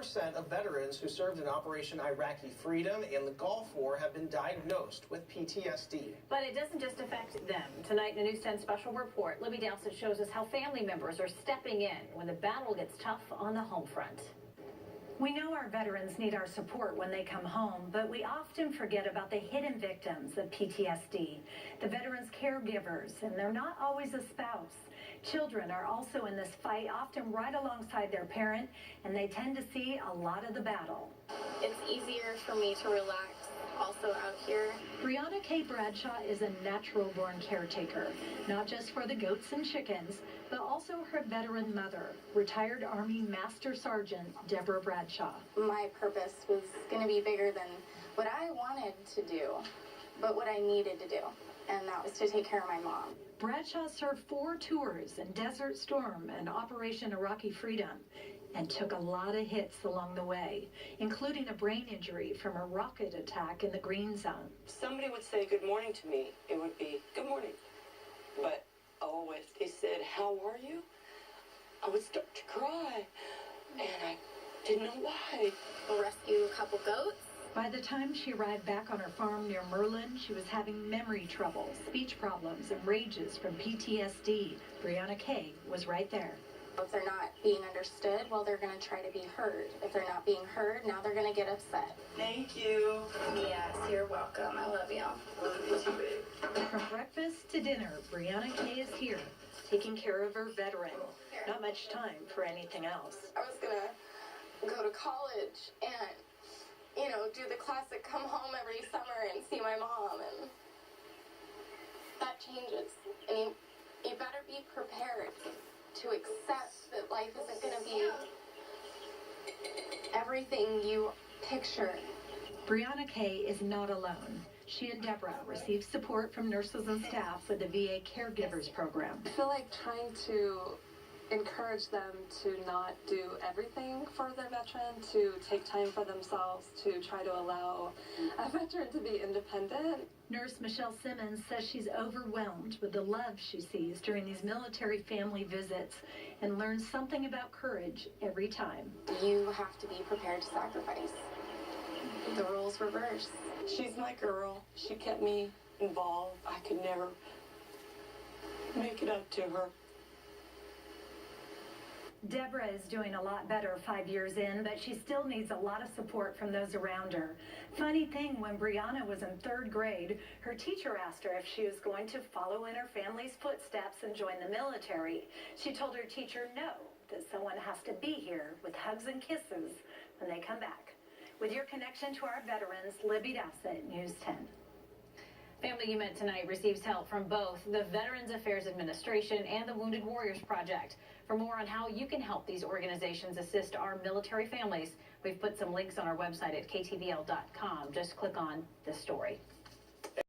20% of veterans who served in Operation Iraqi Freedom and the Gulf War have been diagnosed with PTSD. But it doesn't just affect them. Tonight in a News 10 special report, Libby Dowsett shows us how family members are stepping in when the battle gets tough on the home front. We know our veterans need our support when they come home, but we often forget about the hidden victims of PTSD, the veterans' caregivers, and they're not always a spouse. Children are also in this fight, often right alongside their parent, and they tend to see a lot of the battle. It's easier for me to relax also out here. Briannakay Bradshaw is a natural-born caretaker, not just for the goats and chickens, but also her veteran mother, retired Army Master Sergeant Debra Bradshaw. My purpose was going to be bigger than what I wanted to do, but what I needed to do, and that was to take care of my mom. Bradshaw served 4 tours in Desert Storm and Operation Iraqi Freedom, and took a lot of hits along the way, including a brain injury from a rocket attack in the Green Zone. If somebody would say good morning to me, it would be good morning. But oh, if they said, how are you? I would start to cry, and I didn't know why. We'll rescue a couple goats. By the time she arrived back on her farm near Merlin, she was having memory trouble, speech problems, and rages from PTSD. Briannakay was right there. If they're not being understood, well, they're going to try to be heard. If they're not being heard, now they're going to get upset. Thank you. Yes, you're welcome. I love you. Love you too, babe. From breakfast to dinner, Briannakay is here, taking care of her veteran. Not much time for anything else. I was going to go to college and, you know, do the classic come home every summer and see my mom, and that changes. And you better be prepared to accept that life isn't going to be everything you picture. Briannakay is not alone. She and Debra receive support from nurses and staff with the VA Caregivers Program. I feel like trying to encourage them to not do everything for their veteran, to take time for themselves, to try to allow a veteran to be independent. Nurse Michelle Simmons says she's overwhelmed with the love she sees during these military family visits and learns something about courage every time. You have to be prepared to sacrifice. The roles reverse. She's my girl. She kept me involved. I could never make it up to her. Debra is doing a lot better 5 years in, but she still needs a lot of support from those around her. Funny thing, when Brianna was in 3rd grade, her teacher asked her if she was going to follow in her family's footsteps and join the military. She told her teacher no, that someone has to be here with hugs and kisses when they come back. With your connection to our veterans, Libby Dowsett, News 10. Family You Met Tonight receives help from both the Veterans Affairs Administration and the Wounded Warriors Project. For more on how you can help these organizations assist our military families, we've put some links on our website at ktvl.com. Just click on this story.